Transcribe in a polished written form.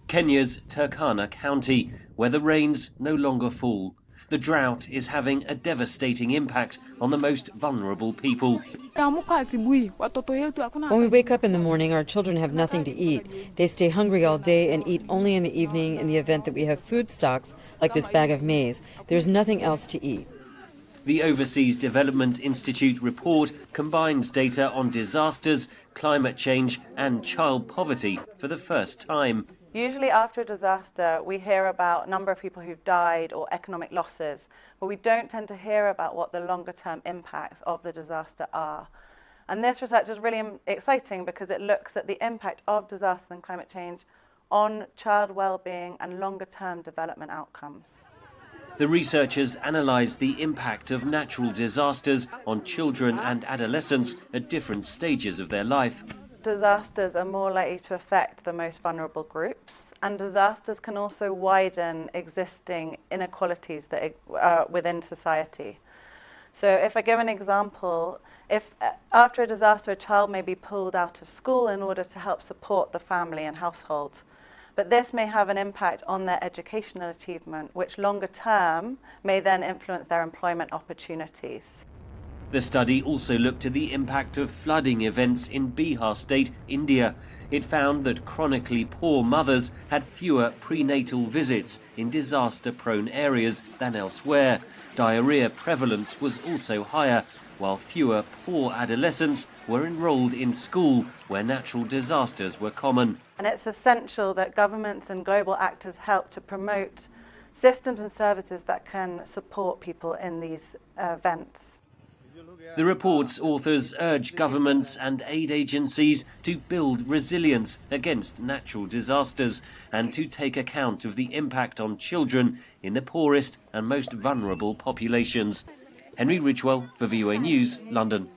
Kenya's Turkana County, where the rains no longer fall. The drought is having a devastating impact on the most vulnerable people. When we wake up in the morning, our children have nothing to eat. They stay hungry all day and eat only in the evening in the event that we have food stocks, like this bag of maize. There's nothing else to eat. The Overseas Development Institute report combines data on disasters, climate change and child poverty for the first time. Usually after a disaster, we hear about a number of people who've died or economic losses, but we don't tend to hear about what the longer-term impacts of the disaster are. And this research is really exciting because it looks at the impact of disasters and climate change on child well-being and longer-term development outcomes. The researchers analysed the impact of natural disasters on children and adolescents at different stages of their life. Disasters are more likely to affect the most vulnerable groups, and disasters can also widen existing inequalities that are within society. So if I give an example, if after a disaster a child may be pulled out of school in order to help support the family and household, but this may have an impact on their educational achievement, which longer term may then influence their employment opportunities. The study also looked at the impact of flooding events in Bihar state, India. It found that chronically poor mothers had fewer prenatal visits in disaster-prone areas than elsewhere. Diarrhea prevalence was also higher, while fewer poor adolescents were enrolled in school where natural disasters were common. And it's essential that governments and global actors help to promote systems and services that can support people in these events. The report's authors urge governments and aid agencies to build resilience against natural disasters and to take account of the impact on children in the poorest and most vulnerable populations. Henry Ridgwell for VOA News, London.